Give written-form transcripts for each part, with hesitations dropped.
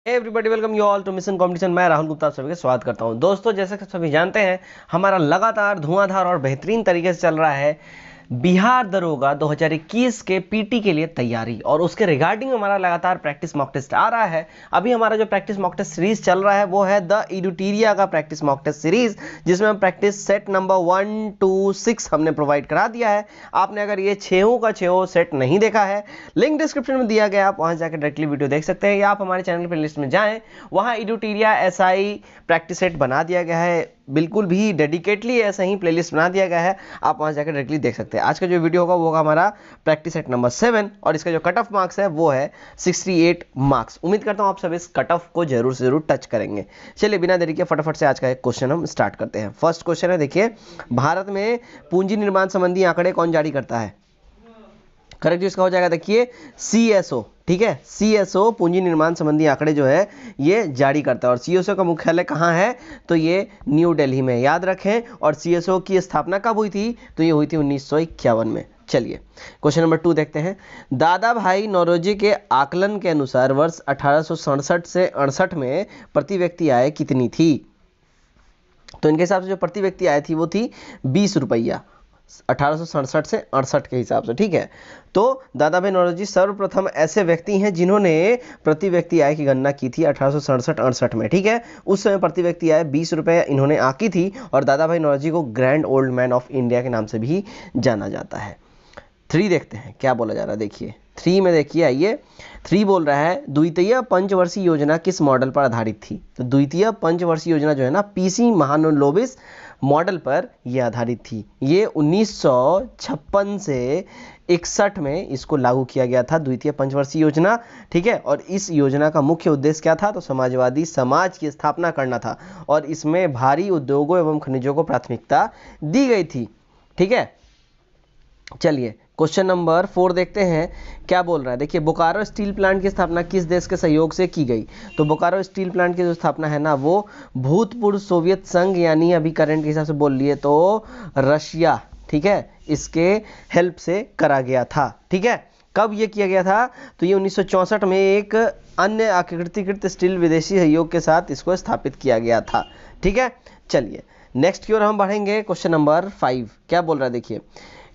Everybody welcome you all to mission competition. मैं राहुल गुप्ता आप सभी का स्वागत करता हूं। दोस्तों, जैसे कि सभी जानते हैं, हमारा लगातार धुआंधार और बेहतरीन तरीके से चल रहा है बिहार दरोगा 2021 के पीटी के लिए तैयारी, और उसके रिगार्डिंग हमारा लगातार प्रैक्टिस मॉक टेस्ट आ रहा है। अभी हमारा जो प्रैक्टिस मॉक टेस्ट सीरीज चल रहा है वो है द एडुटेरिया का प्रैक्टिस मॉक टेस्ट सीरीज, जिसमें हम प्रैक्टिस सेट नंबर 1 2 6 हमने प्रोवाइड करा दिया है। आपने अगर ये छहों का छहों सेट नहीं देखा है, लिंक डिस्क्रिप्शन में दिया गया, आप वहां जाकर डायरेक्टली वीडियो देख सकते हैं, या आप हमारे चैनल प्ले लिस्ट में जाएं, वहां एडुटेरिया एसआई प्रैक्टिस सेट बना दिया गया है। बिल्कुल भी डेडिकेटली ऐसा ही प्लेलिस्ट बना दिया गया है, आप वहां जाकर डायरेक्टली देख सकते हैं। आज का जो वीडियो होगा वो होगा हमारा प्रैक्टिस सेट नंबर 7, और इसका जो कट ऑफ मार्क्स है वो है 68 मार्क्स। उम्मीद करता हूं आप सब इस कट ऑफ को जरूर से जरूर टच करेंगे। चलिए बिना देरी के फटाफट से आज का एक क्वेश्चन हम स्टार्ट करते हैं। फर्स्ट क्वेश्चन है, देखिए, भारत में पूंजी निर्माण संबंधी आंकड़े कौन जारी करता है? करेक्ट इसका हो जाएगा, देखिए, सीएसओ। ठीक है, सीएसओ पूंजी निर्माण संबंधी आंकड़े जो है ये जारी करता है। और सीएसओ का मुख्यालय कहाँ है? तो ये न्यू दिल्ली में, याद रखें। और सीएसओ की स्थापना कब हुई थी? तो ये हुई थी 1951 में। चलिए क्वेश्चन नंबर 2 देखते हैं। दादा भाई नौरोजी के आकलन के अनुसार वर्ष 1867 से 68 में प्रति व्यक्ति आय कितनी थी? तो इनके हिसाब से जो प्रति व्यक्ति आय थी वो थी 20 रुपया, 1867 से 68 के हिसाब से। ठीक है, तो दादा भाई नौरोजी सर्वप्रथम ऐसे व्यक्ति हैं जिन्होंने प्रति व्यक्ति आय की गणना की थी 1867-68 में। ठीक है, उस समय प्रति व्यक्ति आय 20 रुपये इन्होंने आंकी थी, और दादा भाई नौरोजी को grand old man of India के नाम से भी जाना जाता है। 3 देखते हैं क्या बोला जा रहा है। देखिए 3 में, देखिए आइए, 3 बोल रहा है द्वितीय पंचवर्षीय योजना किस मॉडल पर आधारित थी? तो द्वितीय पंचवर्षीय योजना जो है ना, पीसी महालनोबिस मॉडल पर यह आधारित थी। ये 1956 से 61 में इसको लागू किया गया था, द्वितीय पंचवर्षीय योजना। ठीक है, और इस योजना का मुख्य उद्देश्य क्या था? तो समाजवादी समाज की स्थापना करना था, और इसमें भारी उद्योगों एवं खनिजों को प्राथमिकता दी गई थी। ठीक है, चलिए क्वेश्चन नंबर 4 देखते हैं क्या बोल रहा है। देखिए, बोकारो स्टील प्लांट की स्थापना किस देश के सहयोग से की गई? तो बोकारो स्टील प्लांट की जो स्थापना है ना, वो भूतपूर्व सोवियत संघ, यानी अभी करंट के हिसाब से बोल लिए तो रशिया, ठीक है, इसके हेल्प से करा गया था। ठीक है, कब ये किया गया था? तो ये 1964 में एक अन्य आकृतिकृत स्टील विदेशी सहयोग के साथ इसको स्थापित किया गया था। ठीक है, चलिए नेक्स्ट की ओर हम बढ़ेंगे। क्वेश्चन नंबर 5 क्या बोल रहा है, देखिए,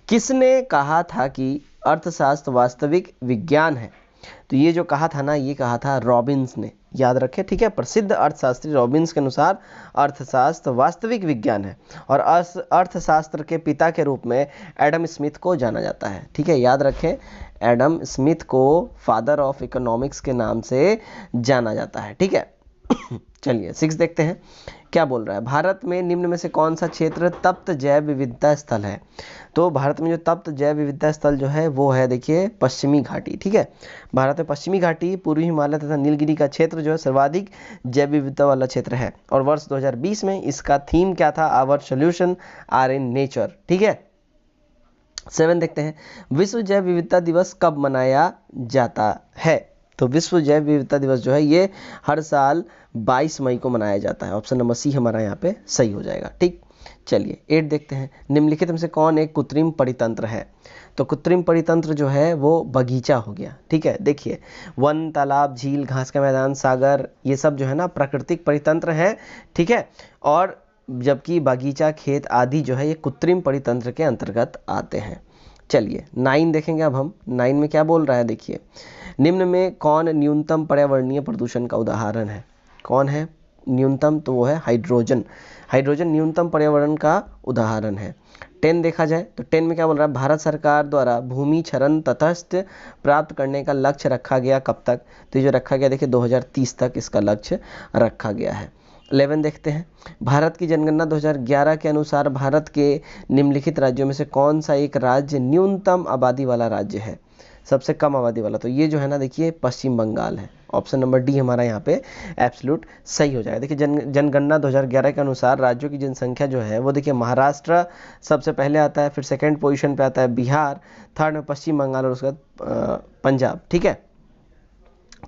किसने कहा था कि अर्थशास्त्र वास्तविक विज्ञान है? तो ये जो कहा था ना, ये कहा था रॉबिन्स ने, याद रखें। ठीक है, प्रसिद्ध अर्थशास्त्री रॉबिन्स के अनुसार अर्थशास्त्र वास्तविक विज्ञान है, और अर्थशास्त्र के पिता के रूप में एडम स्मिथ को जाना जाता है। ठीक है, याद रखें, एडम स्मिथ को फादर ऑफ इकोनॉमिक्स के नाम से जाना जाता है। ठीक है, चलिए 6 देखते हैं क्या बोल रहा है। भारत में निम्न में से कौन सा क्षेत्र तप्त जैव विविधता स्थल है? तो भारत में जो तप्त जैव विविधता स्थल जो है वो है, देखिए, पश्चिमी घाटी। ठीक है, भारत में पश्चिमी घाटी, पूर्वी हिमालय तथा नीलगिरी का क्षेत्र जो है सर्वाधिक जैव विविधता वाला क्षेत्र है। और वर्ष 2020 में इसका थीम क्या था? Our solution are in nature. ठीक है, 7 देखते हैं। विश्व जैव विविधता दिवस कब मनाया जाता है? तो विश्व जैव विविधता दिवस जो है ये हर साल 22 मई को मनाया जाता है। ऑप्शन नंबर सी हमारा यहाँ पे सही हो जाएगा। ठीक, चलिए 8 देखते हैं। निम्नलिखित में से कौन एक कृत्रिम परितंत्र है? तो कृत्रिम परितंत्र जो है वो बगीचा हो गया। ठीक है, देखिए, वन, तालाब, झील, घास का मैदान, सागर, ये सब जो है ना प्राकृतिक परितंत्र है। ठीक है, और जबकि बगीचा, खेत आदि जो है ये कृत्रिम परितंत्र के अंतर्गत आते हैं। चलिए 9 देखेंगे अब हम। 9 में क्या बोल रहा है, देखिए, निम्न में कौन न्यूनतम पर्यावरणीय प्रदूषण का उदाहरण है? कौन है न्यूनतम? तो वो है हाइड्रोजन। हाइड्रोजन न्यूनतम पर्यावरण का उदाहरण है। 10 देखा जाए तो 10 में क्या बोल रहा है? भारत सरकार द्वारा भूमि क्षरण तटस्थ प्राप्त करने का लक्ष्य रखा गया कब तक? तो ये जो रखा गया, देखिए, 2030 तक इसका लक्ष्य रखा गया है। 11 देखते हैं। भारत की जनगणना 2011 के अनुसार भारत के निम्नलिखित राज्यों में से कौन सा एक राज्य न्यूनतम आबादी वाला राज्य है? सबसे कम आबादी वाला, तो ये जो है ना, देखिए, पश्चिम बंगाल है। ऑप्शन नंबर डी हमारा यहाँ पे एब्सोल्यूट सही हो जाएगा। देखिए, जनगणना 2011 के अनुसार राज्यों की जनसंख्या जो है वो, देखिए, महाराष्ट्र सबसे पहले आता है, फिर सेकंड पोजीशन पे आता है बिहार, थर्ड में पश्चिम बंगाल, और उसके बाद पंजाब। ठीक है,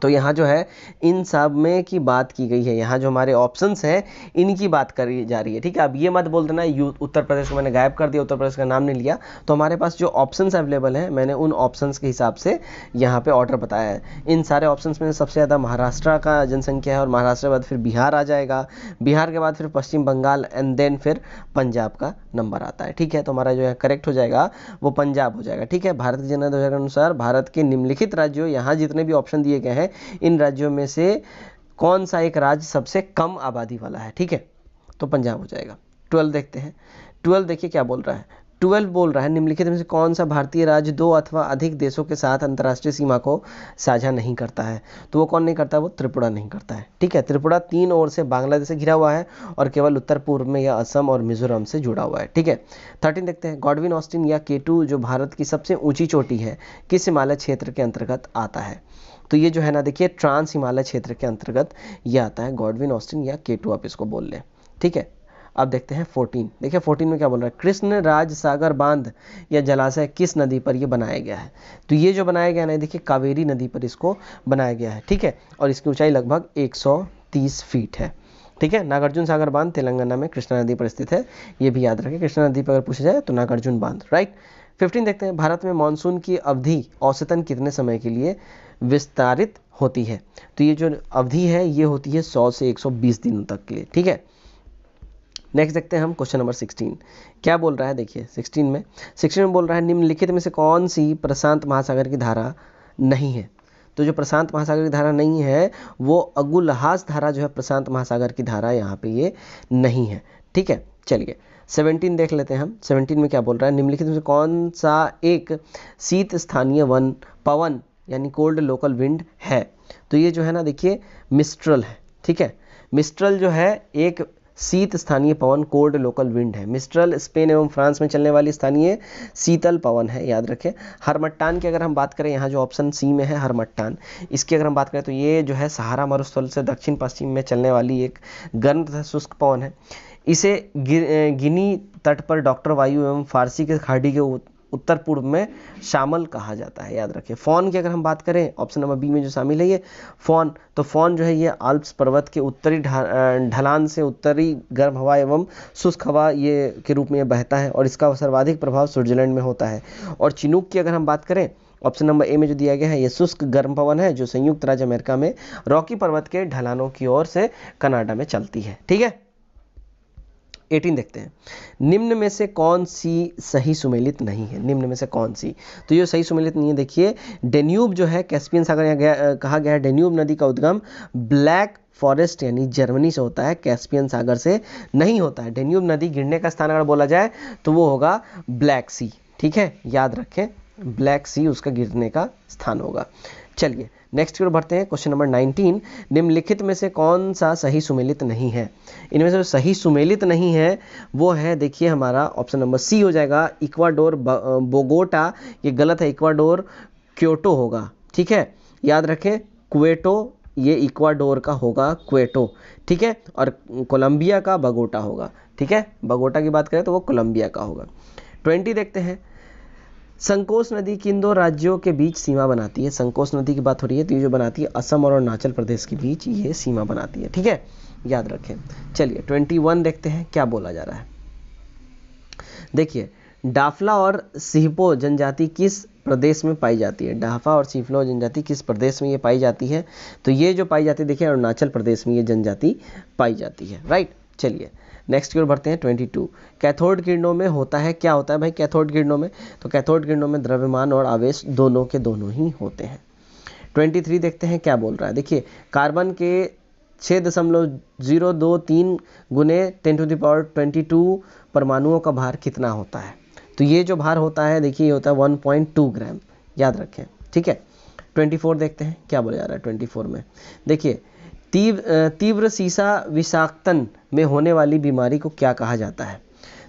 तो यहाँ जो है इन सब में की बात की गई है, यहाँ जो हमारे ऑप्शंस हैं इनकी बात करी जा रही है, ठीक है। अब ये मत बोल देना उत्तर प्रदेश को मैंने गायब कर दिया, उत्तर प्रदेश का नाम नहीं लिया। तो हमारे पास जो ऑप्शंस अवेलेबल हैं मैंने उन ऑप्शंस के हिसाब से यहाँ पे ऑर्डर बताया है। इन सारे ऑप्शंस में सबसे ज़्यादा महाराष्ट्र का जनसंख्या है, और महाराष्ट्र के बाद फिर बिहार आ जाएगा, बिहार के बाद फिर पश्चिम बंगाल, एंड देन फिर पंजाब का नंबर आता है, ठीक है। तो हमारा जो है करेक्ट हो जाएगा वो पंजाब हो जाएगा, ठीक है। भारत की जनगणना के अनुसार भारत के निम्नलिखित राज्यों, यहाँ जितने भी ऑप्शन दिए गए हैं इन राज्यों में से कौन सा एक राज्य सबसे कम आबादी वाला है, ठीक है। तो पंजाब हो जाएगा। 12 देखते हैं। 12 देखिए क्या बोल रहा है। 12 बोल रहा है निम्नलिखित में से कौन सा भारतीय राज्य 2 अथवा अधिक देशों के साथ अंतर्राष्ट्रीय सीमा को साझा नहीं करता है। तो वो कौन नहीं करता है, वो त्रिपुरा नहीं करता है, ठीक है। त्रिपुरा 3 ओर से बांग्लादेश से घिरा हुआ है और केवल उत्तर पूर्व में या असम और मिजोरम से जुड़ा हुआ है, ठीक है। 13 देखते हैं। गॉडविन ऑस्टिन या K2 जो भारत की सबसे ऊंची चोटी है किस हिमालय क्षेत्र के अंतर्गत आता है। तो ये जो है ना देखिए ट्रांस हिमालय क्षेत्र के अंतर्गत ये आता है, गॉडविन ऑस्टिन या K2 आप इसको बोल लें, ठीक है। अब देखते हैं 14। देखिए 14 में क्या बोल रहा है, कृष्ण राज सागर बांध या जलाशय किस नदी पर ये बनाया गया है। तो ये जो बनाया गया है देखिए कावेरी नदी पर इसको बनाया गया है, ठीक है। और इसकी ऊंचाई लगभग 130 फीट है, ठीक है। नागार्जुन सागर बांध तेलंगाना में कृष्णा नदी पर स्थित है, ये भी याद रखें। कृष्णा नदी पर अगर पूछा जाए तो नागार्जुन बांध, राइट। 15 देखते हैं। भारत में मानसून की अवधि औसतन कितने समय के लिए विस्तारित होती है। तो ये जो अवधि है ये होती है 100 से 120 दिनों तक के लिए, ठीक है। नेक्स्ट देखते हैं हम क्वेश्चन नंबर 16 क्या बोल रहा है। देखिए 16 में बोल रहा है निम्नलिखित में से कौन सी प्रशांत महासागर की धारा नहीं है। तो जो प्रशांत महासागर की धारा नहीं है वो अगुलहास धारा जो है प्रशांत महासागर की धारा यहाँ पे ये नहीं है, ठीक है। चलिए 17 देख लेते हैं हम। 17 में क्या बोल रहा है निम्नलिखित में से कौन सा एक शीत स्थानीय पवन यानी कोल्ड लोकल विंड है। तो ये जो है ना देखिए मिस्ट्रल है, ठीक है। मिस्ट्रल जो है एक शीत स्थानीय पवन कोल्ड लोकल विंड है। मिस्ट्रल स्पेन एवं फ्रांस में चलने वाली स्थानीय शीतल पवन है, याद रखें। हरमट्टान की अगर हम बात करें, यहाँ जो ऑप्शन सी में है हरमट्टान, इसकी अगर हम बात करें तो ये जो है सहारा मरुस्थल से दक्षिण पश्चिम में चलने वाली एक गर्म तथा शुष्क पवन है। इसे गिनी तट पर डॉक्टर वायु एवं फारसी के खाड़ी के उत्तर पूर्व में शामल कहा जाता है, याद रखें। फॉन की अगर हम बात करें ऑप्शन नंबर बी में जो शामिल है ये फॉन, तो फॉन जो है ये आल्प्स पर्वत के उत्तरी ढलान से उत्तरी गर्म हवा एवं शुष्क हवा ये के रूप में ये बहता है और इसका सर्वाधिक प्रभाव स्विट्जरलैंड में होता है। और चिनूक की अगर हम बात करें ऑप्शन नंबर ए में जो दिया गया है ये शुष्क गर्म पवन है जो संयुक्त राज्य अमेरिका में रॉकी पर्वत के ढलानों की ओर से कनाडा में चलती है, ठीक है। 18 देखते हैं। निम्न में से कौन सी सही सुमेलित नहीं है। निम्न में से कौन सी, तो ये सही सुमेलित नहीं है। देखिए डेन्यूब जो है कैस्पियन सागर यहाँ कहा गया है, डेन्यूब नदी का उद्गम ब्लैक फॉरेस्ट यानी जर्मनी से होता है, कैस्पियन सागर से नहीं होता है। डेन्यूब नदी गिरने का स्थान अगर बोला जाए तो वो होगा ब्लैक सी, ठीक है, याद रखें ब्लैक सी उसका गिरने का स्थान होगा। चलिए नेक्स्ट की ओर बढ़ते हैं। क्वेश्चन नंबर 19 निम्नलिखित में से कौन सा सही सुमेलित नहीं है। इनमें से जो सही सुमेलित नहीं है वो है देखिए हमारा ऑप्शन नंबर सी हो जाएगा इक्वाडोर बोगोटा, ये गलत है, इक्वाडोर क्योटो होगा, ठीक है, याद रखें क्वेटो ये इक्वाडोर का होगा क्वेटो, ठीक है, और कोलंबिया का बगोटा होगा, ठीक है। बगोटा की बात करें तो वो कोलंबिया का होगा। 20 देखते हैं। संकोच नदी किन दो राज्यों के बीच सीमा बनाती है। संकोच नदी की बात हो रही है तो ये जो बनाती है असम और अरुणाचल प्रदेश के बीच ये सीमा बनाती है, ठीक है, याद रखें। चलिए 21 देखते हैं क्या बोला जा रहा है। देखिए डाफला और सिहपो जनजाति किस प्रदेश में पाई जाती है। डाफा और सिहपो जनजाति किस प्रदेश में ये पाई जाती है। तो ये जो पाई जाती है देखिए अरुणाचल प्रदेश में ये जनजाति पाई जाती है, राइट। चलिए नेक्स्ट की ओर बढ़ते हैं। 22 कैथोड किरणों में होता है, क्या होता है भाई कैथोड किरणों में, तो कैथोड किरणों में द्रव्यमान और आवेश दोनों के दोनों ही होते हैं। 23 देखते हैं क्या बोल रहा है। देखिए कार्बन के 6.023 गुने 10⁻22 परमाणुओं का भार कितना होता है। तो ये जो भार होता है देखिए ये होता है 1.2 ग्राम, याद रखें, ठीक है। 24 देखते हैं क्या बोला जा रहा है। 24 में देखिए तीव्र सीसा विषाक्तन में होने वाली बीमारी को क्या कहा जाता है।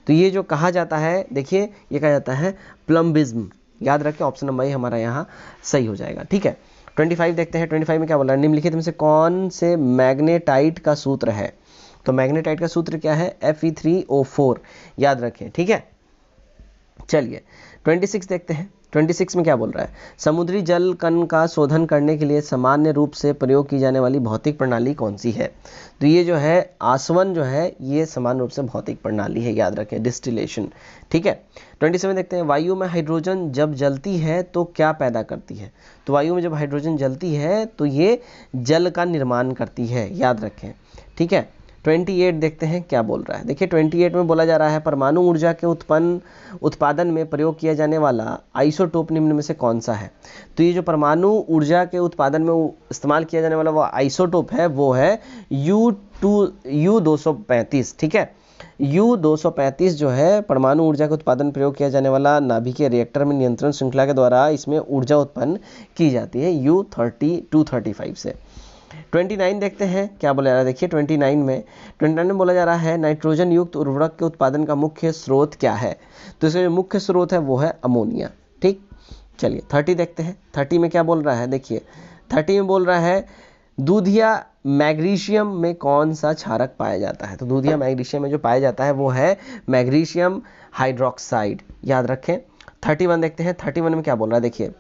तो ये जो कहा जाता है देखिए ये कहा जाता है प्लम्बिज्म, याद रखें ऑप्शन नंबर ए हमारा यहाँ सही हो जाएगा, ठीक है। 25 देखते हैं। 25 में क्या बोला है निम्नलिखित में से कौन से मैग्नेटाइट का सूत्र है। तो मैग्नेटाइट का सूत्र क्या है Fe3O4, याद रखें, ठीक है। चलिए 26 देखते हैं। 26 में क्या बोल रहा है, समुद्री जल कण का शोधन करने के लिए सामान्य रूप से प्रयोग की जाने वाली भौतिक प्रणाली कौन सी है। तो ये जो है आसवन जो है ये सामान्य रूप से भौतिक प्रणाली है, याद रखें, डिस्टिलेशन। ठीक है। 27 देखते हैं, वायु में हाइड्रोजन जब जलती है तो क्या पैदा करती है। तो वायु में जब हाइड्रोजन जलती है तो ये जल का निर्माण करती है, याद रखें। ठीक है। 28 देखते हैं क्या बोल रहा है। देखिए 28 में बोला जा रहा है, परमाणु ऊर्जा के उत्पादन में प्रयोग किया जाने वाला आइसोटोप निम्न में से कौन सा है। तो ये जो परमाणु ऊर्जा के उत्पादन में इस्तेमाल किया जाने वाला वो आइसोटोप है वो है U235। ठीक है। U235 जो है परमाणु ऊर्जा के उत्पादन प्रयोग किया जाने वाला नाभिकीय रिएक्टर में नियंत्रण श्रृंखला के द्वारा इसमें ऊर्जा उत्पन्न की जाती है U235 से। 29 देखते हैं क्या बोला जा रहा है। देखिए 29 में बोला जा रहा है, नाइट्रोजन युक्त उर्वरक के उत्पादन का मुख्य स्रोत क्या है। तो इसका जो मुख्य स्रोत है वो है अमोनिया। ठीक, चलिए 30 देखते हैं। 30 में क्या बोल रहा है, देखिए 30 में बोल रहा है, दूधिया मैग्नीशियम में कौन सा क्षारक पाया जाता है। तो दूधिया मैग्नीशियम में जो पाया जाता है वो है मैग्नीशियम हाइड्रोक्साइड, याद रखें। 31 देखते हैं। 31 में क्या बोल रहा है, देखिए,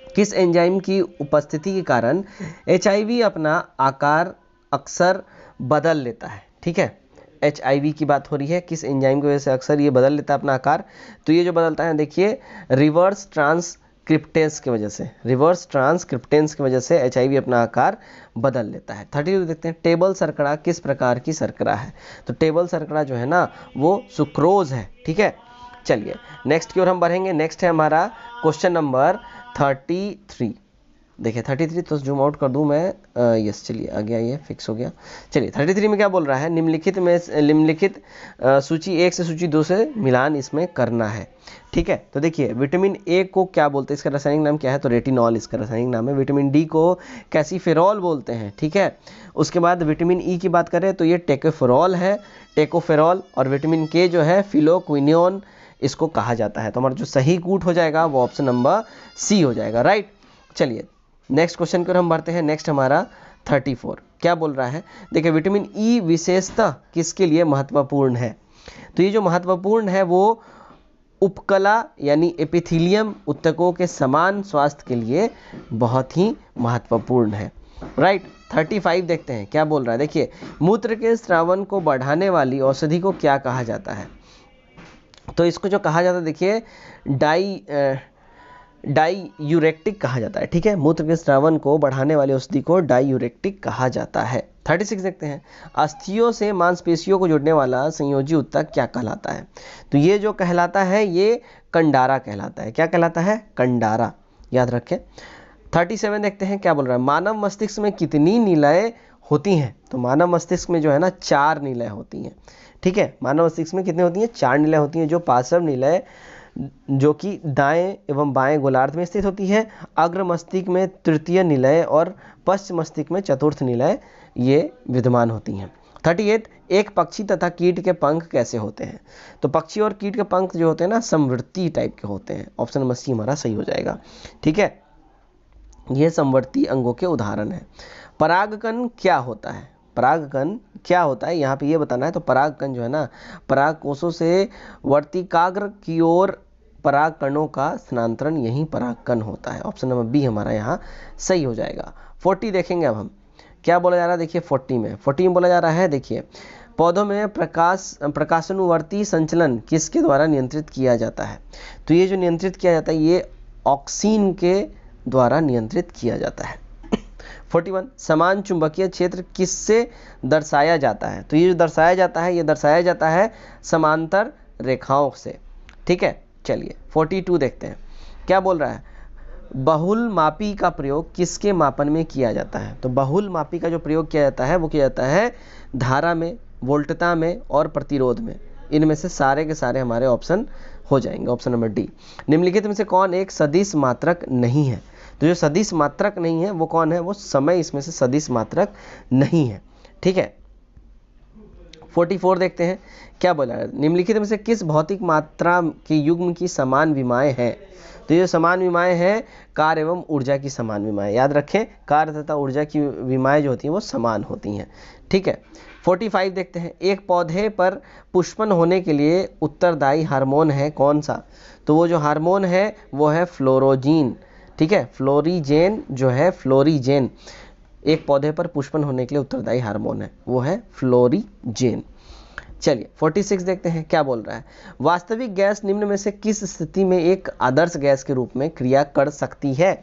किस एंजाइम की उपस्थिति के कारण HIV अपना आकार अक्सर बदल लेता है। ठीक है, HIV की बात हो रही है, किस एंजाइम की वजह से अक्सर ये बदल लेता है अपना आकार। तो ये जो बदलता है, देखिए रिवर्स ट्रांसक्रिप्टेंस की वजह से, रिवर्स ट्रांसक्रिप्टेंस की वजह से HIV अपना आकार बदल लेता है। 32 देखते हैं, टेबल शर्करा किस प्रकार की शर्करा है। तो टेबल शर्करा जो है ना वो सुक्रोज है। ठीक है, चलिए नेक्स्ट की ओर हम बढ़ेंगे। नेक्स्ट है हमारा क्वेश्चन नंबर 33। देखिए 33 तो जूम आउट कर दूं मैं, यस, चलिए आ गया, ये फिक्स हो गया। चलिए 33 में क्या बोल रहा है, निम्नलिखित सूची 1 से सूची 2 से मिलान इसमें करना है। ठीक है, तो देखिए विटामिन ए को क्या बोलते हैं, इसका रासायनिक नाम क्या है, तो रेटिनॉल इसका रासायनिक नाम है। विटामिन डी को कैल्सिफेरॉल बोलते हैं। ठीक है, उसके बाद विटामिन ई की बात करें तो ये टेकोफेरॉल है, टेकोफेरॉल। और विटामिन के जो है फिलोक्विनोन इसको कहा जाता है। तो हमारा जो सही कूट हो जाएगा वो ऑप्शन नंबर सी हो जाएगा, राइट। चलिए नेक्स्ट क्वेश्चन की ओर हम बढ़ते हैं। नेक्स्ट हमारा 34 क्या बोल रहा है, देखिए विटामिन ई विशेषतः किसके लिए महत्वपूर्ण है। तो ये जो महत्वपूर्ण है वो उपकला यानी एपिथेलियम ऊतकों के समान स्वास्थ्य के लिए बहुत ही महत्वपूर्ण है, राइट। 35 देखते हैं क्या बोल रहा है। देखिए मूत्र के स्रावन को बढ़ाने वाली औषधि को क्या कहा जाता है। तो इसको जो कहा जाता है, देखिए डाईयूरेटिक कहा जाता है। ठीक है, मूत्र के स्रावन को बढ़ाने वाली औषधि को डाईयूरेटिक कहा जाता है। 36 देखते हैं, अस्थियों से मांसपेशियों को जोड़ने वाला संयोजी ऊतक क्या कहलाता है। तो ये जो कहलाता है ये कंडारा कहलाता है। क्या कहलाता है, कंडारा, याद रखें। 37 देखते हैं क्या बोल रहा है, मानव मस्तिष्क में कितनी निलय होती हैं। तो मानव मस्तिष्क में जो है ना 4 निलय होती हैं। ठीक है, मानव मस्तिष्क में कितनी होती हैं, 4 निलय होती हैं, जो पार्श्व निलय जो कि दाएं एवं बाएं गोलार्ध में स्थित होती है, अग्र मस्तिष्क में तृतीय निलय और पश्चिम मस्तिष्क में चतुर्थ निलय ये विद्यमान होती हैं। 38 एक पक्षी तथा कीट के पंख कैसे होते हैं। तो पक्षी और कीट के पंख जो होते हैं ना समवर्ती टाइप के होते हैं। ऑप्शन नंबर सी हमारा सही हो जाएगा। ठीक है, ये समवर्ती अंगों के उदाहरण है। परागकण क्या होता है, परागकण क्या होता है यहाँ पे ये बताना है। तो परागकण जो है ना पराग कोषों से वर्तिकाग्र की ओर पराग कणों का स्थानांतरण यही परागकण होता है। ऑप्शन नंबर बी हमारा यहाँ सही हो जाएगा। 40 देखेंगे अब हम क्या बोला जा रहा है। देखिए 40 में बोला जा रहा है, देखिए पौधों में प्रकाशानुवर्ती संचलन किसके द्वारा नियंत्रित किया जाता है। तो ये जो नियंत्रित किया जाता है ये ऑक्सीन के द्वारा नियंत्रित किया जाता है। 41 समान चुंबकीय क्षेत्र किससे दर्शाया जाता है। तो ये जो दर्शाया जाता है ये दर्शाया जाता है समांतर रेखाओं से। ठीक है, चलिए 42 देखते हैं क्या बोल रहा है, बहुल मापी का प्रयोग किसके मापन में किया जाता है। तो बहुल मापी का जो प्रयोग किया जाता है वो किया जाता है धारा में, वोल्टता में और प्रतिरोध में। इनमें से सारे के सारे हमारे ऑप्शन हो जाएंगे। Option number D. निम्नलिखित में से कौन एक सदिश मात्रक नहीं है। तो जो सदिश मात्रक नहीं है वो कौन है, वो समय इसमें से सदिश मात्रक नहीं है। ठीक है, 44 देखते हैं क्या बोला है, निम्नलिखित में से किस भौतिक मात्रा के युग्म की समान विमाएं हैं। तो ये समान विमाएँ हैं कार्य एवं ऊर्जा की समान विमाएँ, याद रखें कार्य तथा ऊर्जा की विमाएँ जो होती हैं वो समान होती हैं, ठीक है। 45 देखते हैं, एक पौधे पर पुष्पन होने के लिए उत्तरदायी हार्मोन है कौन सा? तो वो जो हार्मोन है वो है फ्लोरोजीन, ठीक है, फ्लोरीजेन जो है, फ्लोरीजेन एक पौधे पर पुष्पन होने के लिए उत्तरदायी हार्मोन है, वो है फ्लोरीजेन। चलिए 46 देखते हैं क्या बोल रहा है, वास्तविक गैस निम्न में से किस स्थिति में एक आदर्श गैस के रूप में क्रिया कर सकती है?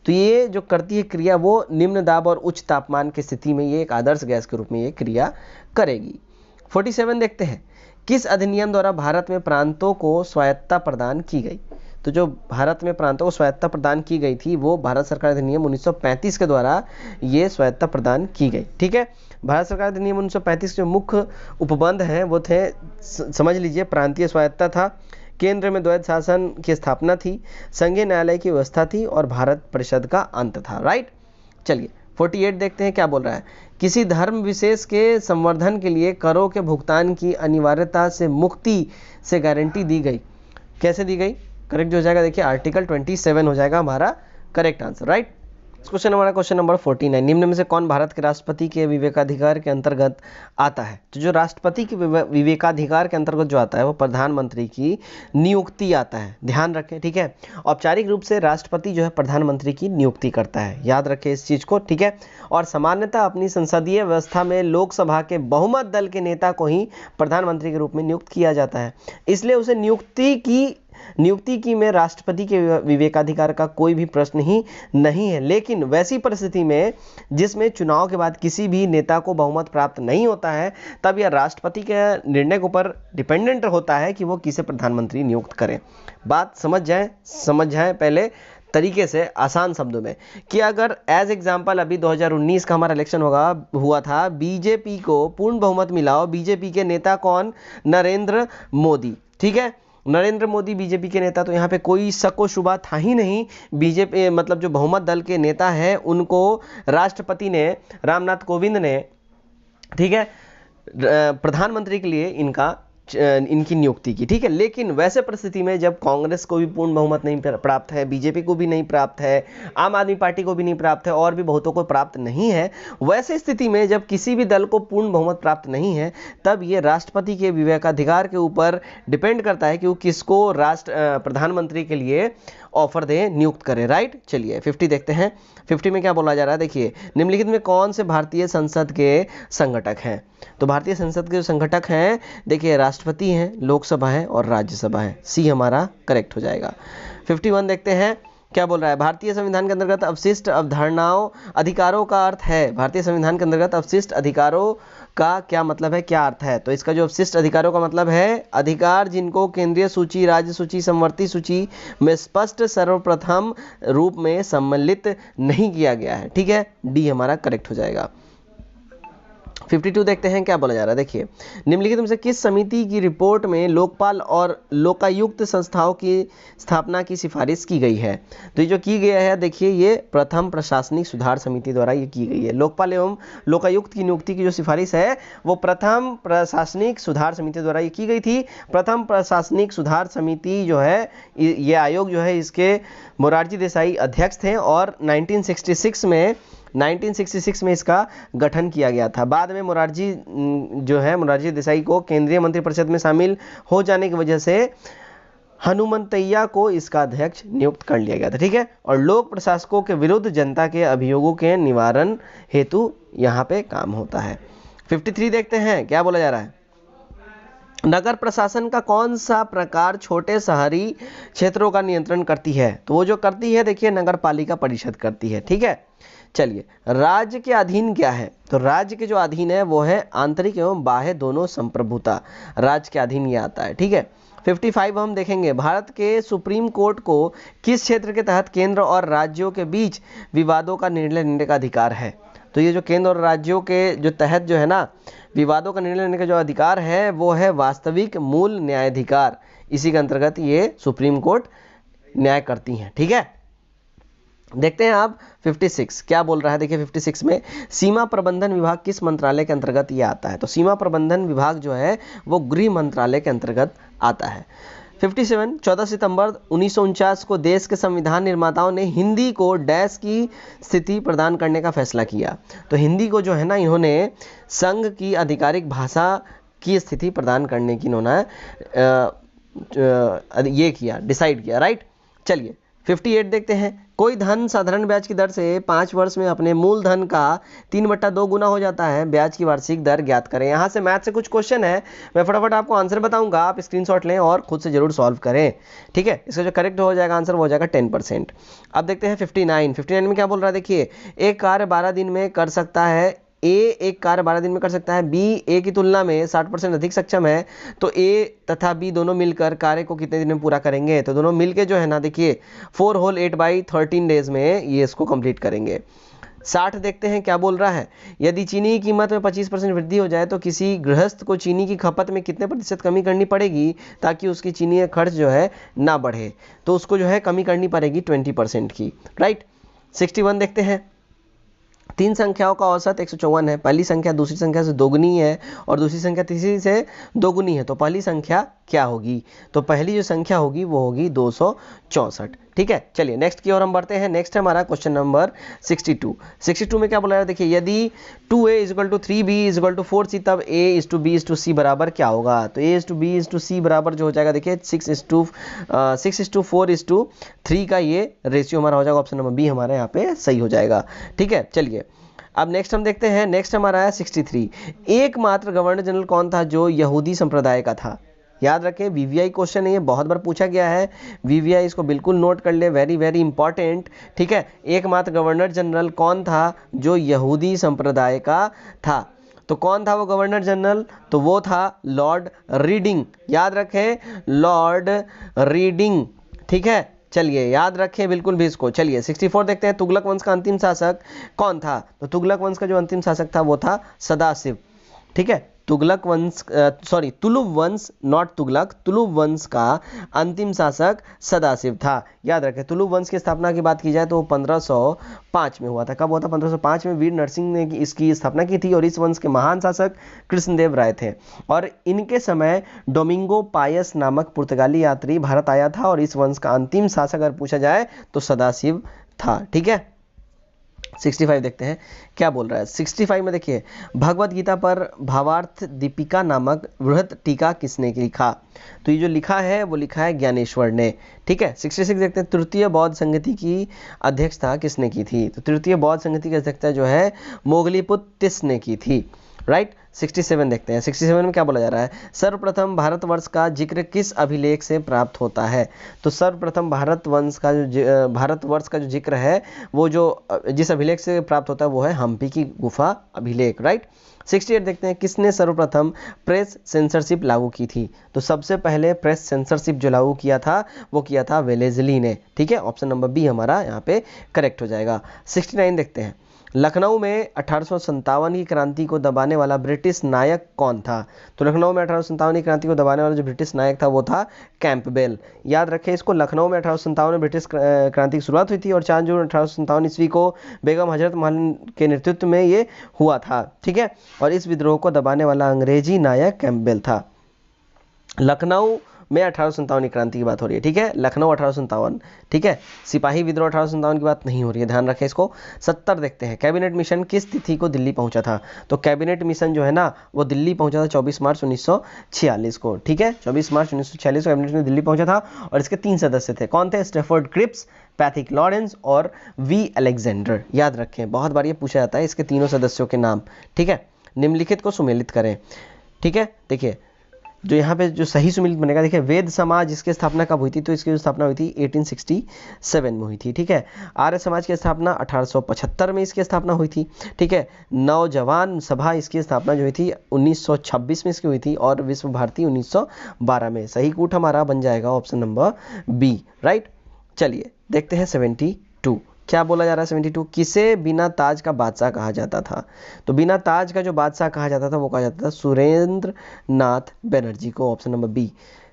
तो ये जो करती है क्रिया वो निम्न दाब और उच्च तापमान की स्थिति में ये एक आदर्श गैस के रूप में ये क्रिया करेगी। 47 देखते हैं, किस अधिनियम द्वारा भारत में प्रांतों को स्वायत्तता प्रदान की गई? तो जो भारत में प्रांतों को स्वायत्तता प्रदान की गई थी वो भारत सरकार अधिनियम 1935 के द्वारा ये स्वायत्तता प्रदान की गई, ठीक है। भारत सरकार अधिनियम 1935 के जो मुख्य उपबंध हैं वो थे, समझ लीजिए, प्रांतीय स्वायत्तता था, केंद्र में द्वैध शासन की स्थापना थी, संघीय न्यायालय की व्यवस्था थी और भारत परिषद का अंत था, राइट। चलिए 48 देखते हैं क्या बोल रहा है, किसी धर्म विशेष के संवर्धन के लिए करों के भुगतान की अनिवार्यता से मुक्ति से गारंटी दी गई, कैसे दी गई? करेक्ट जो हो जाएगा देखिए आर्टिकल 27 हो जाएगा हमारा करेक्ट आंसर, राइट। क्वेश्चन हमारा क्वेश्चन नंबर 49, निम्न में से कौन भारत के राष्ट्रपति के विवेकाधिकार के अंतर्गत आता है? तो जो राष्ट्रपति के विवेकाधिकार के अंतर्गत जो आता है वो प्रधानमंत्री की नियुक्ति आता है, ध्यान रखें, ठीक है। औपचारिक रूप से राष्ट्रपति जो है प्रधानमंत्री की नियुक्ति करता है, याद रखें इस चीज को, ठीक है। और सामान्यतः अपनी संसदीय व्यवस्था में लोकसभा के बहुमत दल के नेता को ही प्रधानमंत्री के रूप में नियुक्त किया जाता है, इसलिए उसे नियुक्ति की में राष्ट्रपति के विवेकाधिकार का कोई भी प्रश्न ही नहीं है। लेकिन वैसी परिस्थिति में जिसमें चुनाव के बाद किसी भी नेता को बहुमत प्राप्त नहीं होता है, तब यह राष्ट्रपति के निर्णय के ऊपर डिपेंडेंट होता है कि वो किसे प्रधानमंत्री नियुक्त करें। बात समझ जाए पहले तरीके से, आसान शब्दों में, कि अगर एज एग्जाम्पल अभी 2019 का हमारा इलेक्शन हुआ था, बीजेपी को पूर्ण बहुमत मिला हो, बीजेपी के नेता कौन? नरेंद्र मोदी, ठीक है, नरेंद्र मोदी बीजेपी के नेता, तो यहाँ पे कोई शक व शुबा था ही नहीं। बीजेपी मतलब जो बहुमत दल के नेता हैं उनको राष्ट्रपति ने, रामनाथ कोविंद ने, ठीक है, प्रधानमंत्री के लिए इनकी नियुक्ति की, ठीक है। लेकिन वैसे परिस्थिति में जब कांग्रेस को भी पूर्ण बहुमत नहीं प्राप्त है, बीजेपी को भी नहीं प्राप्त है, आम आदमी पार्टी को भी नहीं प्राप्त है और भी बहुतों को प्राप्त नहीं है, वैसे स्थिति में जब किसी भी दल को पूर्ण बहुमत प्राप्त नहीं है, तब ये राष्ट्रपति के विवेकाधिकार के ऊपर डिपेंड करता है कि वो किसको प्रधानमंत्री के लिए ऑफर दे, नियुक्त करे, राइट। चलिए 50 देखते हैं, 50 में क्या बोला जा रहा है, देखिए, निम्नलिखित में कौन से भारतीय संसद के संगठक हैं? तो भारतीय संसद के जो संगठक हैं, देखिए, राष्ट्रपति हैं, लोकसभा है और राज्यसभा है, सी हमारा करेक्ट हो जाएगा। 51 देखते हैं क्या बोल रहा है, भारतीय संविधान के अंतर्गत अवशिष्ट अवधारणाओं अधिकारों का अर्थ है, भारतीय संविधान के अंतर्गत अवशिष्ट अधिकारों का क्या मतलब है, क्या अर्थ है? तो इसका जो अवशिष्ट अधिकारों का मतलब है अधिकार जिनको केंद्रीय सूची, राज्य सूची, समवर्ती सूची में स्पष्ट सर्वप्रथम रूप में सम्मिलित नहीं किया गया है, ठीक है, डी हमारा करेक्ट हो जाएगा। 52 देखते हैं क्या बोला जा रहा है, देखिए, निम्नलिखित में से किस समिति की रिपोर्ट में लोकपाल और लोकायुक्त संस्थाओं की स्थापना की सिफारिश की गई है? तो ये जो की गया है, देखिए, ये प्रथम प्रशासनिक सुधार समिति द्वारा ये की गई है। लोकपाल एवं लोकायुक्त की नियुक्ति की जो सिफारिश है वो प्रथम प्रशासनिक सुधार समिति द्वारा ये की गई थी। प्रथम प्रशासनिक सुधार समिति जो है, ये आयोग जो है, इसके मोरारजी देसाई अध्यक्ष थे और 1966 में इसका गठन किया गया था। बाद में मोरारजी देसाई को केंद्रीय मंत्रिपरिषद में शामिल हो जाने की वजह से हनुमंतैया को इसका अध्यक्ष नियुक्त कर लिया गया था, ठीक है। और लोक प्रशासकों के विरुद्ध जनता के अभियोगों के निवारण हेतु यहाँ पे काम होता है। 53 देखते हैं क्या बोला जा रहा है, नगर प्रशासन का कौन सा प्रकार छोटे शहरी क्षेत्रों का नियंत्रण करती है? तो वो जो करती है, देखिए, नगर पालिका परिषद करती है, ठीक है। चलिए, राज्य के अधीन क्या है? तो राज्य के जो अधीन है वो है आंतरिक एवं बाह्य दोनों संप्रभुता, राज्य के अधीन ये आता है, ठीक है। 55 हम देखेंगे, भारत के सुप्रीम कोर्ट को किस क्षेत्र के तहत केंद्र और राज्यों के बीच विवादों का निर्णय लेने का अधिकार है? तो ये जो केंद्र और राज्यों के जो तहत जो है ना, विवादों का निर्णय लेने का जो अधिकार है वो है वास्तविक मूल न्यायाधिकार, इसी के अंतर्गत ये सुप्रीम कोर्ट न्याय करती हैं, ठीक है। देखते हैं आप 56 क्या बोल रहा है, देखिए 56 में सीमा प्रबंधन विभाग किस मंत्रालय के अंतर्गत ये आता है? तो सीमा प्रबंधन विभाग जो है वो गृह मंत्रालय के अंतर्गत आता है। 57 14 सितंबर 1949 को देश के संविधान निर्माताओं ने हिंदी को डैश की स्थिति प्रदान करने का फैसला किया। तो हिंदी को जो है ना इन्होंने संघ की आधिकारिक भाषा की स्थिति प्रदान करने की इन्होंने ये किया, डिसाइड किया, राइट। चलिए 58 देखते हैं। कोई धन साधारण ब्याज की दर से 5 वर्ष में अपने मूलधन का 3/2 गुना हो जाता है, ब्याज की वार्षिक दर ज्ञात करें। यहाँ से मैथ से कुछ क्वेश्चन है, मैं फटाफट आपको आंसर बताऊंगा, आप स्क्रीनशॉट लें और खुद से जरूर सॉल्व करें, ठीक है। इसका जो करेक्ट हो जाएगा आंसर वो हो जाएगा 10%। अब देखते हैं 59 में क्या बोल रहा है, देखिए एक कार्य 12 दिन में कर सकता है, एक कार्य 12 दिन में कर सकता है, बी ए की तुलना में 60% अधिक सक्षम है, तो ए तथा बी दोनों मिलकर कार्य को कितने दिन में पूरा करेंगे। तो दोनों मिलके जो है ना देखिए 4 होल 8/13 डेज में ये इसको कंप्लीट करेंगे। 60 देखते हैं क्या बोल रहा है, यदि चीनी की कीमत में 25% वृद्धि हो जाए तो किसी गृहस्थ को चीनी की खपत में कितने प्रतिशत कमी करनी पड़ेगी ताकि उसकी चीनी का खर्च जो है ना बढ़े। तो उसको जो है कमी करनी पड़ेगी 20% की, राइट। 61 देखते हैं। 3 संख्याओं का औसत 154 है। पहली संख्या दूसरी संख्या से दोगुनी है और दूसरी संख्या तीसरी से दोगुनी है, तो पहली संख्या क्या होगी। तो पहली जो संख्या होगी वो होगी 264, ठीक है। चलिए नेक्स्ट की ओर हम बढ़ते हैं। नेक्स्ट है हमारा क्वेश्चन नंबर 62 में क्या बोला है, देखिए यदि 2a = 3b = 4c तब a:b:c बराबर क्या होगा। तो a:b:c बराबर जो हो जाएगा देखिए 6:4:3 का ये रेशियो हमारा हो जाएगा। ऑप्शन नंबर बी हमारा यहाँ पे सही हो जाएगा, ठीक है। चलिए अब नेक्स्ट हम देखते हैं। नेक्स्ट हमारा है 63। एकमात्र गवर्नर जनरल कौन था जो यहूदी संप्रदाय का था। याद रखें वीवीआई क्वेश्चन है, ये बहुत बार पूछा गया है, वीवीआई इसको बिल्कुल नोट कर ले, वेरी वेरी इंपॉर्टेंट, ठीक है। एकमात्र गवर्नर जनरल कौन था जो यहूदी संप्रदाय का था। तो कौन था वो गवर्नर जनरल, तो वो था लॉर्ड रीडिंग। याद रखें लॉर्ड रीडिंग, ठीक है। चलिए याद रखें बिल्कुल भी इसको। चलिए 64 देखते हैं। तुगलक वंश का अंतिम शासक कौन था। तो तुगलक वंश का जो अंतिम शासक था वो था सदाशिव, ठीक है। तुगलक वंश तुलुक वंश, नॉट तुगलक, तुलुक वंश का अंतिम शासक सदाशिव था। याद रखें तुलुक वंश की स्थापना की बात की जाए तो 1505 में हुआ था। कब हुआ था, 1505 में वीर नरसिंह ने इसकी स्थापना की थी और इस वंश के महान शासक कृष्णदेव राय थे। और इनके समय डोमिंगो पायस नामक पुर्तगाली यात्री भारत आया था और इस वंश का अंतिम शासक अगर पूछा जाए तो सदाशिव था, ठीक है। 65 देखते हैं क्या बोल रहा है। 65 में देखिए भगवत गीता पर भावार्थ दीपिका नामक बृहत टीका किसने लिखा। तो ये जो लिखा है वो लिखा है ज्ञानेश्वर ने, ठीक है। 66 देखते हैं। तृतीय बौद्ध संगति की अध्यक्षता किसने की थी। तो तृतीय बौद्ध संगति की अध्यक्षता जो है मोगलीपुत्तिस ने की थी, राइट। 67 देखते हैं। 67 में क्या बोला जा रहा है, सर्वप्रथम भारतवर्ष का जिक्र किस अभिलेख से प्राप्त होता है। तो सर्वप्रथम भारतवर्ष का जो जिक्र है वो जो जिस अभिलेख से प्राप्त होता है वो है हम्पी की गुफा अभिलेख, राइट। 68 देखते हैं। किसने सर्वप्रथम प्रेस सेंसरशिप लागू की थी। तो सबसे पहले प्रेस सेंसरशिप जो लागू किया था वो किया था वेलेजली ने, ठीक है। ऑप्शन नंबर बी हमारा यहाँ पे करेक्ट हो जाएगा। 69 देखते हैं। लखनऊ में 1857 की क्रांति को दबाने वाला ब्रिटिश नायक कौन था। तो लखनऊ में 1857 की क्रांति को दबाने वाला जो ब्रिटिश नायक था वो था कैंपबेल। याद रखें इसको, लखनऊ में 1857 में ब्रिटिश क्रांति की शुरुआत हुई थी और 4 जून 1857 ईस्वी को बेगम हजरत महल के नेतृत्व में ये हुआ था, ठीक है। और इस विद्रोह को दबाने वाला अंग्रेजी नायक कैंपबेल था। लखनऊ में 1857 की क्रांति की बात हो रही है, ठीक है। लखनऊ 1857, ठीक है। सिपाही विद्रोह 1857 की बात नहीं हो रही है, ध्यान रखें इसको। 70 देखते हैं। कैबिनेट मिशन किस तिथि को दिल्ली पहुंचा था। तो कैबिनेट मिशन जो है ना वो दिल्ली पहुंचा था 24 मार्च 1946 को, ठीक है। 24 मार्च 1946 को कैबिनेट में दिल्ली पहुंचा था और इसके 3 सदस्य थे। कौन थे, स्टैफोर्ड क्रिप्स, पैथिक लॉरेंस और वी अलेक्जेंडर। याद रखें बहुत बार ये पूछा जाता है इसके तीनों सदस्यों के नाम, ठीक है। निम्नलिखित को सुमेलित करें, ठीक है। देखिए जो यहाँ पे जो सही सुमेलित बनेगा, देखिए वेद समाज इसकी स्थापना कब हुई थी। तो इसकी जो स्थापना हुई थी 1867 में हुई थी, ठीक है। आर्य समाज की स्थापना 1875 में इसकी स्थापना हुई थी, ठीक है। नौजवान सभा इसकी स्थापना जो हुई थी 1926 में इसकी हुई थी और विश्व भारती 1912 में। सही कूट हमारा बन जाएगा ऑप्शन नंबर बी, राइट। चलिए देखते हैं 72 क्या बोला जा रहा है। 72 किसे बिना ताज का बादशाह कहा जाता था। तो बिना ताज का जो बादशाह कहा जाता था वो कहा जाता था सुरेंद्र नाथ बनर्जी को। Option number B.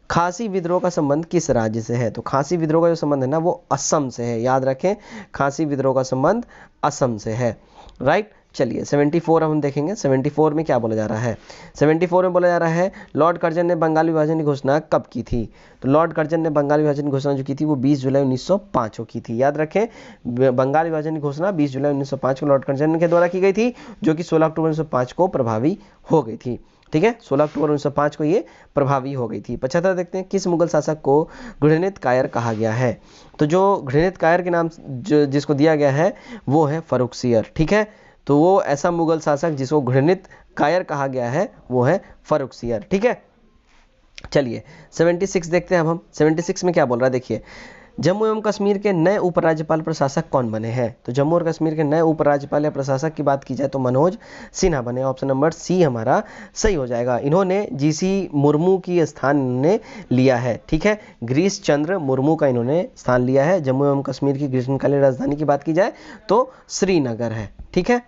खासी विद्रोह का संबंध किस राज्य से है। तो खासी विद्रोह का जो संबंध है ना वो असम से है। याद रखें खासी विद्रोह का संबंध असम से है, राइट। चलिए 74 हम देखेंगे। 74 में क्या बोला जा रहा है। 74 में बोला जा रहा है लॉर्ड कर्जन ने बंगाल विभाजन की घोषणा कब की थी। तो लॉर्ड कर्जन ने बंगाल विभाजन की घोषणा जो की थी वो 20 जुलाई 1905 को की थी। याद रखें, बंगाल विभाजन की घोषणा 20 जुलाई 1905 को लॉर्ड कर्जन के द्वारा की गई थी, जो कि 16 अक्टूबर 1905 को प्रभावी हो गई थी। ठीक है, 16 अक्टूबर 1905 को ये प्रभावी हो गई थी। 75 देखते हैं, किस मुगल शासक को घृणित कायर कहा गया है। तो जो घृणित कायर के नाम जिसको दिया गया है वो है फर्रुखसियर। ठीक है, तो वो ऐसा मुगल शासक जिसको घृणित कायर कहा गया है वो है फर्रुखसियर। ठीक है, चलिए 76 देखते हैं अब हम। 76 में क्या बोल रहा है, देखिए जम्मू एवं कश्मीर के नए उपराज्यपाल प्रशासक कौन बने हैं। तो जम्मू और कश्मीर के नए उपराज्यपाल या प्रशासक की बात की जाए तो मनोज सिन्हा बने। ऑप्शन नंबर सी हमारा सही हो जाएगा। इन्होंने जीसी मुर्मू की स्थान ने लिया है। ठीक है, गिरीश चंद्र मुर्मू का इन्होंने स्थान लिया है। जम्मू एवं कश्मीर की ग्रीष्मकालीन राजधानी की बात की जाए तो श्रीनगर है। ठीक है,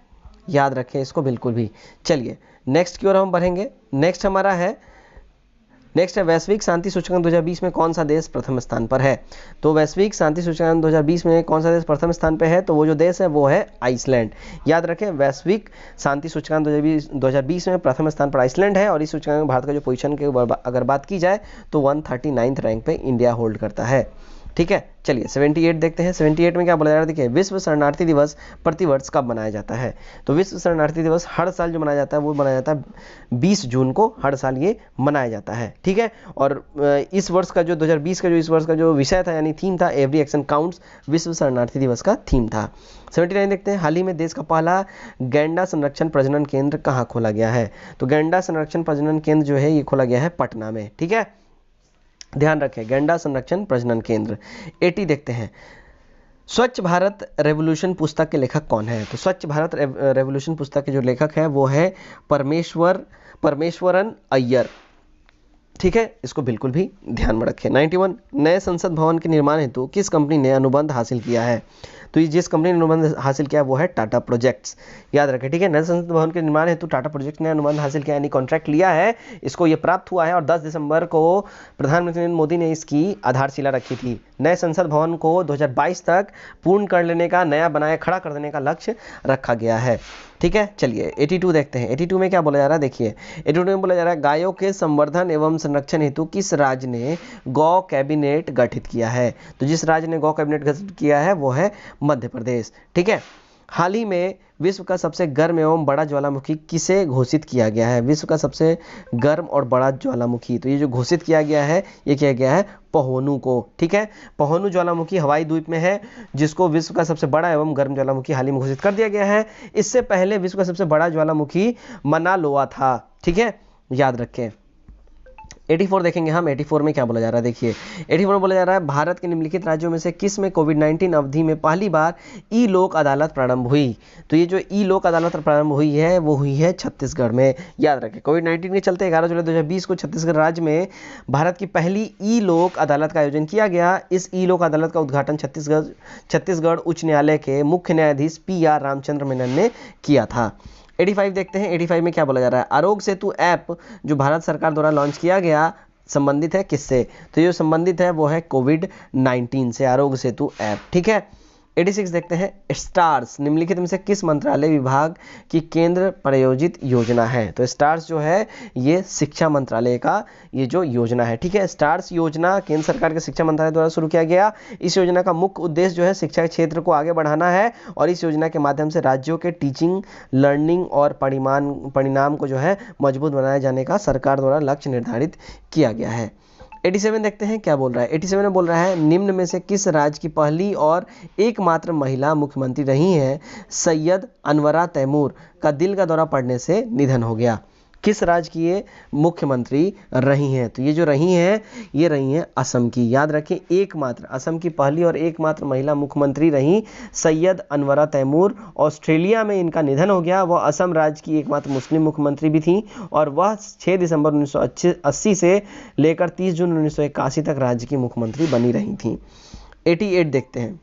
याद रखें इसको बिल्कुल भी। चलिए नेक्स्ट की ओर हम बढ़ेंगे। नेक्स्ट है वैश्विक शांति सूचकांक 2020 में कौन सा देश प्रथम स्थान पर है। तो वैश्विक शांति सूचकांक 2020 में कौन सा देश प्रथम स्थान पर है, तो वो जो देश है वो है आइसलैंड। याद रखें, वैश्विक शांति सूचकांक 2020 में प्रथम स्थान पर आइसलैंड है, और इस सूचकांक में भारत का जो पोजीशन की अगर बात की जाए तो 139 रैंक पे इंडिया होल्ड करता है। ठीक है, चलिए 78 देखते हैं। 78 में क्या बोला जा रहा है, देखिए विश्व शरणार्थी दिवस प्रतिवर्ष कब मनाया जाता है। तो विश्व शरणार्थी दिवस हर साल जो मनाया जाता है वो मनाया जाता है 20 जून को, हर साल ये मनाया जाता है। ठीक है, और इस वर्ष का जो 2020 का जो इस वर्ष का जो विषय था यानी थीम था, एवरी एक्शन काउंट्स, विश्व शरणार्थी दिवस का थीम था। 79 देखते हैं, हाल ही में देश का पहला गैंडा संरक्षण प्रजनन केंद्र कहाँ खोला गया है। तो गैंडा संरक्षण प्रजनन केंद्र जो है ये खोला गया है पटना में। ठीक है, ध्यान रखें, गैंडा संरक्षण प्रजनन केंद्र। 80 देखते हैं, स्वच्छ भारत रेवोल्यूशन पुस्तक के लेखक कौन है। तो स्वच्छ भारत रेवोल्यूशन पुस्तक के जो लेखक है वो है परमेश्वरन अय्यर। ठीक है, इसको बिल्कुल भी ध्यान में रखें। 91, नए संसद भवन के निर्माण हेतु किस कंपनी ने अनुबंध हासिल किया है। तो ये जिस कंपनी ने अनुबंध हासिल किया वो है टाटा प्रोजेक्ट्स। याद रखें, ठीक है, नए संसद भवन के निर्माण हेतु टाटा प्रोजेक्ट्स ने अनुबंध हासिल किया यानी कॉन्ट्रैक्ट लिया है, इसको ये प्राप्त हुआ है, और 10 दिसंबर को प्रधानमंत्री नरेंद्र मोदी ने इसकी आधारशिला रखी थी। नए संसद भवन को 2022 तक पूर्ण कर लेने का, नया बनाए खड़ा कर देने का लक्ष्य रखा गया है। ठीक है, चलिए 82 देखते हैं। 82 में क्या बोला जा रहा है, देखिए 82 में बोला जा रहा है गायों के संवर्धन एवं संरक्षण हेतु किस राज्य ने गौ कैबिनेट गठित किया है। तो जिस राज्य ने गौ कैबिनेट गठित किया है वो है मध्य प्रदेश। ठीक है, हाल ही में विश्व का सबसे गर्म एवं बड़ा ज्वालामुखी किसे घोषित किया गया है। विश्व का सबसे गर्म और बड़ा ज्वालामुखी, तो ये जो घोषित किया गया है ये किया गया है पहोनु को। ठीक है, पहोनु ज्वालामुखी हवाई द्वीप में है, जिसको विश्व का सबसे बड़ा एवं गर्म ज्वालामुखी हाल ही में घोषित कर दिया गया है। इससे पहले विश्व का सबसे बड़ा ज्वालामुखी मना लोआ था। ठीक है, याद रखें। 84 देखेंगे हम। 84 में क्या बोला जा रहा है, देखिए 84 में बोला जा रहा है भारत के निम्नलिखित राज्यों में से किस में कोविड-19 अवधि में पहली बार ई लोक अदालत प्रारंभ हुई। तो ये जो ई लोक अदालत प्रारंभ हुई है वो हुई है छत्तीसगढ़ में। याद रखें, कोविड-19 के चलते 11 जुलाई 2020 को छत्तीसगढ़ राज्य में भारत की पहली ई लोक अदालत का आयोजन किया गया। इस ई लोक अदालत का उद्घाटन छत्तीसगढ़ उच्च न्यायालय के मुख्य न्यायाधीश PR रामचंद्र मेनन ने किया था। 85 देखते हैं। 85 में क्या बोला जा रहा है, आरोग्य सेतु ऐप जो भारत सरकार द्वारा लॉन्च किया गया संबंधित है किससे। तो ये संबंधित है वो है कोविड-19 से, आरोग्य सेतु ऐप। ठीक है, 86 देखते हैं, स्टार्स निम्नलिखित में से किस मंत्रालय विभाग की केंद्र प्रायोजित योजना है। तो स्टार्स जो है ये शिक्षा मंत्रालय का ये जो योजना है। ठीक है, स्टार्स योजना केंद्र सरकार के शिक्षा मंत्रालय द्वारा शुरू किया गया। इस योजना का मुख्य उद्देश्य जो है शिक्षा के क्षेत्र को आगे बढ़ाना है, और इस योजना के माध्यम से राज्यों के टीचिंग, लर्निंग और परिणाम को जो है मजबूत बनाए जाने का सरकार द्वारा लक्ष्य निर्धारित किया गया है। 87 देखते हैं क्या बोल रहा है। 87 में बोल रहा है निम्न में से किस राज्य की पहली और एकमात्र महिला मुख्यमंत्री रही हैं सैयद अनवरा तैमूर का दिल का दौरा पड़ने से निधन हो गया। किस राज्य की ये मुख्यमंत्री रही हैं। तो ये जो रही हैं ये रही हैं असम की। याद रखें, एकमात्र असम की पहली और एकमात्र महिला मुख्यमंत्री रही सैयद अनवरा तैमूर। ऑस्ट्रेलिया में इनका निधन हो गया। वह असम राज्य की एकमात्र मुस्लिम मुख्यमंत्री भी थी, और वह 6 दिसंबर 1980 से लेकर 30 जून 1981 तक राज्य की मुख्यमंत्री बनी रही थी। 88 देखते हैं।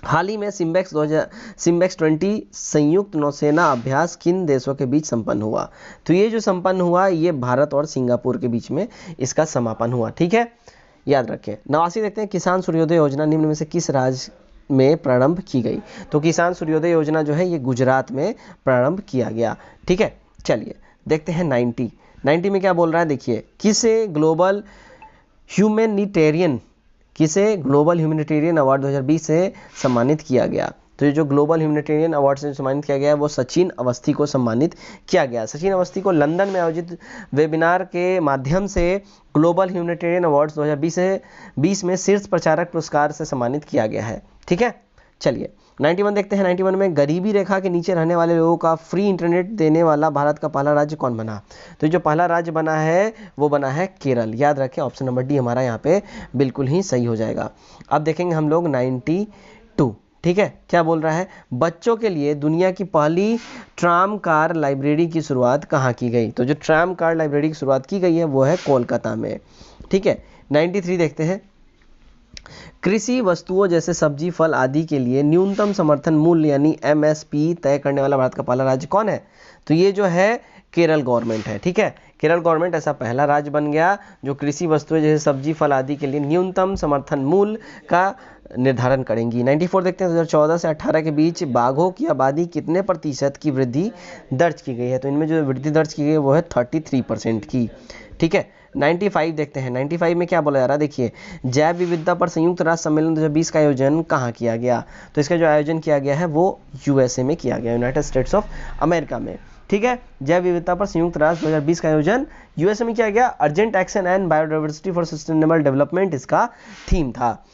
हाल ही में सिम्बेक्स 20 संयुक्त नौसेना अभ्यास किन देशों के बीच संपन्न हुआ। तो ये जो संपन्न हुआ ये भारत और सिंगापुर के बीच में इसका समापन हुआ। ठीक है, याद रखें। 89 देखते हैं, किसान सूर्योदय योजना निम्न में से किस राज्य में प्रारंभ की गई। तो किसान सूर्योदय योजना जो है ये गुजरात में प्रारंभ किया गया। ठीक है, चलिए देखते हैं 90 में क्या बोल रहा है। देखिए, किसे ग्लोबल ह्यूमैनिटेरियन अवार्ड 2020 से सम्मानित किया गया। तो ये जो ग्लोबल ह्यूमैनिटेरियन अवार्ड से सम्मानित किया गया है वो सचिन अवस्थी को सम्मानित किया गया। सचिन अवस्थी को लंदन में आयोजित वेबिनार के माध्यम से ग्लोबल ह्यूमैनिटेरियन अवार्ड 2020 में शीर्ष प्रचारक पुरस्कार से सम्मानित किया गया है। ठीक है, चलिए 91 देखते हैं। 91 में गरीबी रेखा के नीचे रहने वाले लोगों का फ्री इंटरनेट देने वाला भारत का पहला राज्य कौन बना। तो जो पहला राज्य बना है वो बना है केरल। याद रखें, ऑप्शन नंबर डी हमारा यहाँ पे बिल्कुल ही सही हो जाएगा। अब देखेंगे हम लोग 92। ठीक है, क्या बोल रहा है, बच्चों के लिए दुनिया की पहली ट्राम कार लाइब्रेरी की शुरुआत कहाँ की गई। तो जो ट्राम कार लाइब्रेरी की शुरुआत की गई है वो है कोलकाता में। ठीक है, 93 देखते हैं। कृषि वस्तुओं जैसे सब्जी फल आदि के लिए न्यूनतम समर्थन मूल्य यानी MSP तय करने वाला भारत का पहला राज्य कौन है। तो ये जो है केरल गवर्नमेंट है। ठीक है, केरल गवर्नमेंट ऐसा पहला राज्य बन गया जो कृषि वस्तुएं जैसे सब्जी फल आदि के लिए न्यूनतम समर्थन मूल्य का निर्धारण करेंगी। 94 देखते हैं। 2014 से 18 के बीच बाघों की आबादी कितने प्रतिशत की वृद्धि दर्ज की गई है। तो इनमें जो वृद्धि दर्ज की गई है वो है 33% की। ठीक है, 95 देखते हैं। 95 में क्या बोला जा रहा है, देखिए, जैव विविधता पर संयुक्त राष्ट्र सम्मेलन 2020 का आयोजन कहाँ किया गया। तो इसका जो आयोजन किया गया है वो USA में किया गया, यूनाइटेड स्टेट्स ऑफ अमेरिका में। ठीक है, जैव विविधता पर संयुक्त राष्ट्र 2020 का आयोजन USA में किया गया। Urgent action and biodiversity for sustainable development इसका थीम था।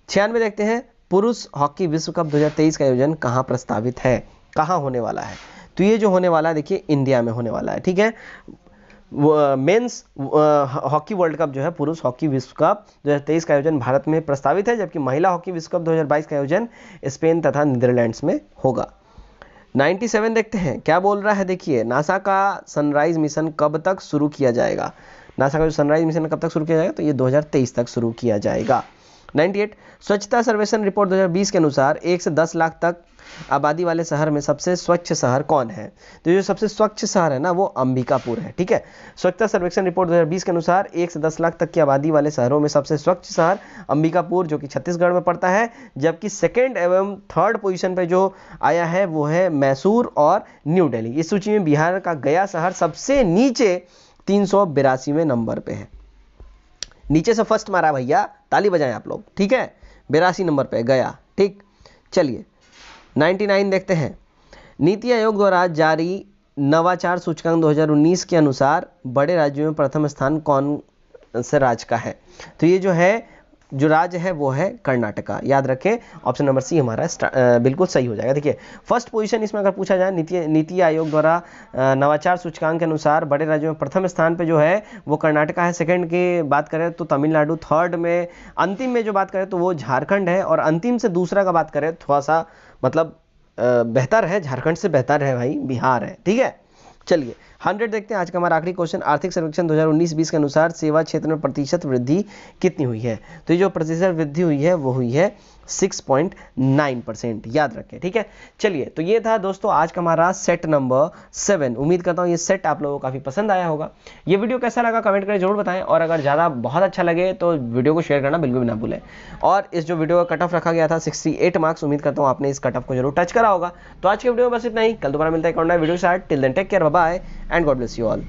96 देखते हैं। पुरुष हॉकी विश्व कप 2023 का आयोजन कहाँ प्रस्तावित है, कहाँ होने वाला है। तो ये जो होने वाला है देखिए इंडिया में होने वाला है। ठीक है, मेंस हॉकी वर्ल्ड कप जो है पुरुष हॉकी विश्व कप 2023 का आयोजन भारत में प्रस्तावित है, जबकि महिला हॉकी विश्व कप 2022 का आयोजन स्पेन तथा नीदरलैंड्स में होगा। 97 देखते हैं, क्या बोल रहा है, देखिए, नासा का सनराइज मिशन कब तक शुरू किया जाएगा। नासा का जो सनराइज मिशन कब तक शुरू किया जाएगा, तो ये 2023 तक शुरू किया जाएगा। 98 स्वच्छता सर्वेक्षण रिपोर्ट 2020 के अनुसार 1 से 10 लाख तक आबादी वाले शहर में सबसे स्वच्छ शहर कौन है। तो जो सबसे स्वच्छ शहर है ना वो अंबिकापुर है। ठीक है, स्वच्छता सर्वेक्षण रिपोर्ट 2020 के अनुसार 1 से 10 लाख तक की आबादी वाले शहरों में सबसे स्वच्छ शहर अंबिकापुर जो कि छत्तीसगढ़ में पड़ता है, जबकि सेकेंड एवं थर्ड पोजीशन पे जो आया है वो है मैसूर और न्यू दिल्ली। इस सूची में बिहार का गया शहर सबसे नीचे 382वें नंबर पे है। नीचे से फर्स्ट मारा भैया, ताली बजाएं आप लोग। ठीक है, 82 नंबर पे गया। ठीक, चलिए 99 देखते हैं। नीति आयोग द्वारा जारी नवाचार सूचकांक 2019 के अनुसार बड़े राज्यों में प्रथम स्थान कौन से राज्य का है। तो ये जो राज्य है वो है कर्नाटका। याद रखें, ऑप्शन नंबर सी हमारा बिल्कुल सही हो जाएगा। देखिए, फर्स्ट पोजीशन इसमें अगर पूछा जाए नीति आयोग द्वारा नवाचार सूचकांक के अनुसार बड़े राज्यों में प्रथम स्थान पे जो है वो कर्नाटका है। सेकंड की बात करें तो तमिलनाडु, थर्ड में अंतिम में जो बात करें तो वो झारखंड है, और अंतिम से दूसरा का बात करें थोड़ा सा मतलब बेहतर है, झारखंड से बेहतर है भाई, बिहार है। ठीक है, चलिए 100 देखते हैं। आज का हमारा आखिरी क्वेश्चन, आर्थिक सर्वेक्षण 2019-20 के अनुसार सेवा क्षेत्र में प्रतिशत वृद्धि कितनी हुई है। तो ये जो प्रतिशत वृद्धि हुई है वो हुई है 6.9%। याद रखें। ठीक है, चलिए, तो ये था दोस्तों आज का हमारा सेट नंबर 7। उम्मीद करता हूँ ये सेट आप लोगों को काफ़ी पसंद आया होगा। ये वीडियो कैसा लगा कमेंट करके जरूर बताएं, और अगर ज़्यादा बहुत अच्छा लगे तो वीडियो को शेयर करना बिल्कुल भी ना भूलें। और इस जो वीडियो का कट ऑफ रखा गया था 68 मार्क्स, उम्मीद करता हूँ आपने इस कट ऑफ को जरूर टच करा होगा। तो आज के वीडियो में बस इतना ही, कल दोबारा मिलता है एक और नया वीडियो के साथ। Till then take care, bye bye and God bless you all.